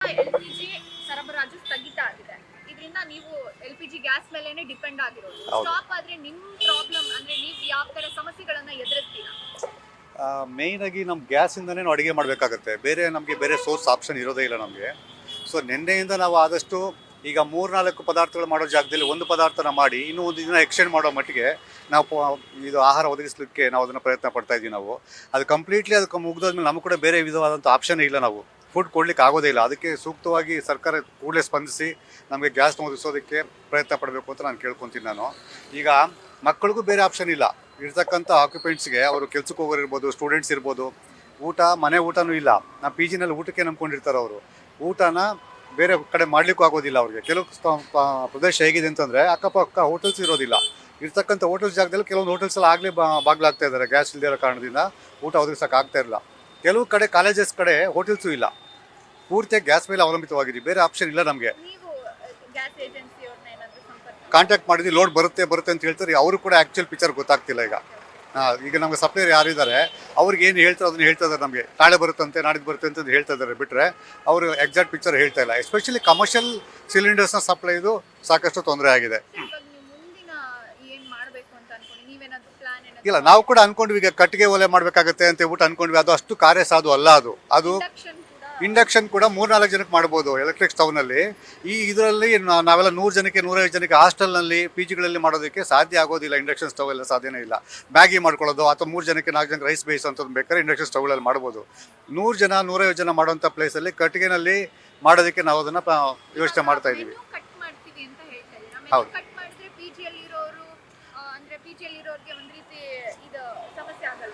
LPG ಸರಬರಾಜು ಸ್ಥಗಿತ ಆಗಿದೆ. ಇದರಿಂದ ನೀವು LPG ಗ್ಯಾಸ್ ಮೇಲೆನೇ ಡಿಪೆಂಡ್ ಆಗಿರೋದು. ಸ್ಟಾಪ್ ಆದ್ರೆ ನಿಮ್ಮ ಪ್ರಾಬ್ಲಮ್ ಅಂದ್ರೆ ನೀವು ಯಾವ ತರ ಸಮಸ್ಯೆಗಳನ್ನ ಎದುರಿಸ್ತೀರಾ? ಮೇಯ್ನ್ ಆಗಿ ನಮ್ಮ ಗ್ಯಾಸಿಂದನೇ ನಾವು ಅಡುಗೆ ಮಾಡಬೇಕಾಗುತ್ತೆ. ನಮಗೆ ಬೇರೆ ಸೋರ್ಸ್ ಆಪ್ಷನ್ ಇರೋದೇ ಇಲ್ಲ ನಮಗೆ. ಸೊ ನಿನ್ನೆಯಿಂದ ನಾವು ಆದಷ್ಟು ಈಗ 3-4 ಪದಾರ್ಥಗಳು ಮಾಡೋ ಜಾಗದಲ್ಲಿ ಒಂದು ಪದಾರ್ಥನ ಮಾಡಿ ಇನ್ನೂ ಒಂದು ದಿನ ಎಕ್ಸ್ಟೆಂಡ್ ಮಾಡೋ ಮಟ್ಟಿಗೆ ನಾವು ಇದು ಆಹಾರ ಒದಗಿಸಲಿಕ್ಕೆ ನಾವು ಅದನ್ನು ಪ್ರಯತ್ನ ಪಡ್ತಾ ಇದ್ದೀವಿ. ನಾವು ಅದು ಕಂಪ್ಲೀಟ್ಲಿ ಅದಕ್ಕೆ ಮುಗಿದೋದ್ಮೇಲೆ ನಮಗೆ ಕೂಡ ಬೇರೆ ವಿಧವಾದಂಥ ಆಪ್ಷನ್ ಇಲ್ಲ. ನಾವು ಫುಡ್ ಕೊಡ್ಲಿಕ್ಕೆ ಆಗೋದೇ ಇಲ್ಲ. ಅದಕ್ಕೆ ಸೂಕ್ತವಾಗಿ ಸರ್ಕಾರ ಕೂಡಲೇ ಸ್ಪಂದಿಸಿ ನಮಗೆ ಗ್ಯಾಸ್ನ ಒದಗಿಸೋದಕ್ಕೆ ಪ್ರಯತ್ನ ಪಡಬೇಕು ಅಂತ ನಾನು ಕೇಳ್ಕೊತೀನಿ. ಈಗ ಮಕ್ಕಳಿಗೂ ಬೇರೆ ಆಪ್ಷನ್ ಇಲ್ಲ. ಇರ್ತಕ್ಕಂಥ ಆಕ್ಯುಪೆಂಟ್ಸ್ಗೆ ಅವರು ಕೆಲ್ಸಕ್ಕೆ ಹೋಗೋರು ಇರ್ಬೋದು, ಸ್ಟೂಡೆಂಟ್ಸ್ ಇರ್ಬೋದು, ಮನೆ ಊಟನೂ ಇಲ್ಲ. ನಮ್ಮ ಪಿ ಜಿನಲ್ಲಿ ಊಟಕ್ಕೆ ನಂಬ್ಕೊಂಡಿರ್ತಾರೆ ಅವರು. ಊಟನ ಬೇರೆ ಕಡೆ ಮಾಡಲಿಕ್ಕೂ ಆಗೋದಿಲ್ಲ ಅವ್ರಿಗೆ. ಕೆಲವು ಪ್ರದೇಶ ಹೇಗಿದೆ ಅಂತಂದರೆ ಅಕ್ಕಪಕ್ಕ ಹೋಟೆಲ್ಸ್ ಇರೋದಿಲ್ಲ. ಇರ್ತಕ್ಕಂಥ ಹೋಟೆಲ್ಸ್ ಜಾಗದಲ್ಲಿ ಕೆಲವೊಂದು ಹೋಟೆಲ್ಸಲ್ಲಿ ಆಗಲೇ ಬಾಗ್ಲಾಗ್ತಾ ಇದ್ದಾರೆ. ಗ್ಯಾಸ್ ಇಲ್ಲದೇ ಇರೋ ಕಾರಣದಿಂದ ಊಟ ಒದಗಿಸೋಕೆ ಆಗ್ತಾ ಇರಲ್ಲ. ಕೆಲವು ಕಡೆ ಕಾಲೇಜಸ್ ಕಡೆ ಹೋಟೆಲ್ಸು ಇಲ್ಲ. ಪೂರ್ತಿಯಾಗಿ ಗ್ಯಾಸ್ ಮೇಲೆ ಅವಲಂಬಿತವಾಗಿದ್ದೀವಿ. ಬೇರೆ ಆಪ್ಷನ್ ಇಲ್ಲ ನಮಗೆ. ಕಾಂಟ್ಯಾಕ್ಟ್ ಮಾಡಿದ್ವಿ, ಲೋಡ್ ಬರುತ್ತೆ ಅಂತ ಹೇಳ್ತಾರೆ. ಅವರು ಕೂಡ ಆ್ಯಕ್ಚುಯಲ್ ಪಿಕ್ಚರ್ ಗೊತ್ತಾಗ್ತಿಲ್ಲ ಈಗ ನಮಗೆ ಸಪ್ಲೈಯರ್ ಯಾರಿದ್ದಾರೆ ಅವ್ರಿಗೆ ಏನು ಹೇಳ್ತಾರೆ ಅದನ್ನು ಹೇಳ್ತಾ ಇದ್ದಾರೆ. ನಮಗೆ ನಾಳೆ ಬರುತ್ತಂತೆ, ನಾಡಿದ್ದು ಬರುತ್ತೆ ಅಂತ ಹೇಳ್ತಾ ಇದ್ದಾರೆ. ಬಿಟ್ಟರೆ ಅವರು ಎಕ್ಸಾಕ್ಟ್ ಪಿಕ್ಚರ್ ಹೇಳ್ತಾ ಇಲ್ಲ. ಎಸ್ಪೆಷಲಿ ಕಮರ್ಷಿಯಲ್ ಸಿಲಿಂಡರ್ಸ್ನ ಸಪ್ಲೈದು ಸಾಕಷ್ಟು ತೊಂದರೆ ಆಗಿದೆ. ಇಲ್ಲ, ನಾವು ಕೂಡ ಅನ್ಕೊಂಡ್ವಿ ಈಗ ಕಟ್ಟಿಗೆ ಒಲೆ ಮಾಡಬೇಕಾಗುತ್ತೆ ಅಂತ ಹೇಳ್ಬಿಟ್ಟು ಅನ್ಕೊಂಡ್ವಿ. ಅದು ಅಷ್ಟು ಕಾರ್ಯಸಾಧು ಅಲ್ಲ. ಅದು ಇಂಡಕ್ಷನ್ ಕೂಡ 3-4 ಜನಕ್ಕೆ ಮಾಡ್ಬೋದು ಎಲೆಕ್ಟ್ರಿಕ್ ಸ್ಟವ್ನಲ್ಲಿ. ಇದರಲ್ಲಿ ನಾವೆಲ್ಲ 100 ಜನಕ್ಕೆ 150 ಜನಕ್ಕೆ ಹಾಸ್ಟೆಲ್ನಲ್ಲಿ ಪಿ ಜಿಗಳಲ್ಲಿ ಮಾಡೋದಕ್ಕೆ ಸಾಧ್ಯ ಆಗೋದಿಲ್ಲ. ಇಂಡಕ್ಷನ್ ಸ್ಟವ್ ಎಲ್ಲ ಸಾಧ್ಯನೇ ಇಲ್ಲ. ಮ್ಯಾಗಿ ಮಾಡ್ಕೊಳ್ಳೋದು ಅಥವಾ 3 ಜನಕ್ಕೆ 4 ಜನಕ್ಕೆ ರೈಸ್ ಬೇಯಿಸೋಂಥದ್ದು ಬೇಕಾದ್ರೆ ಇಂಡಕ್ಷನ್ ಸ್ಟವ್ಗಳಲ್ಲಿ ಮಾಡ್ಬೋದು. 100 ಜನ 150 ಜನ ಮಾಡೋಂಥ ಪ್ಲೇಸಲ್ಲಿ ಕಟ್ಟಿಗೆನಲ್ಲಿ ಮಾಡೋದಕ್ಕೆ ನಾವು ಅದನ್ನು ಯೋಚನೆ ಮಾಡ್ತಾ ಇದ್ದೀವಿ. ಹೌದು,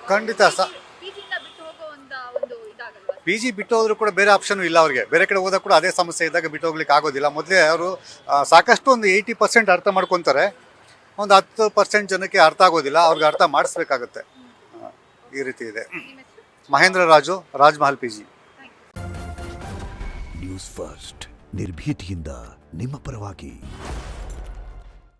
ಖಂಡಿತ. ಪಿ ಜಿ ಬಿಟ್ಟು ಹೋದ್ರೂ ಕೂಡ ಬೇರೆ ಆಪ್ಷನ್ ಇಲ್ಲ ಅವ್ರಿಗೆ. ಬೇರೆ ಕಡೆ ಹೋದಾಗ ಕೂಡ ಅದೇ ಸಮಸ್ಯೆ ಇದ್ದಾಗ ಬಿಟ್ಟು ಹೋಗ್ಲಿಕ್ಕೆ ಆಗೋದಿಲ್ಲ. ಮೊದಲೇ ಅವರು ಸಾಕಷ್ಟು ಒಂದು 80% ಅರ್ಥ ಮಾಡ್ಕೊತಾರೆ. ಒಂದು 10% ಜನಕ್ಕೆ ಅರ್ಥ ಆಗೋದಿಲ್ಲ. ಅವ್ರಿಗೆ ಅರ್ಥ ಮಾಡಿಸ್ಬೇಕಾಗತ್ತೆ. ಈ ರೀತಿ ಇದೆ. Mahendra Raju, Rajmahal PG. News First, ನಿರ್ಭೀತಿಯಿಂದ ನಿಮ್ಮ ಪರವಾಗಿ.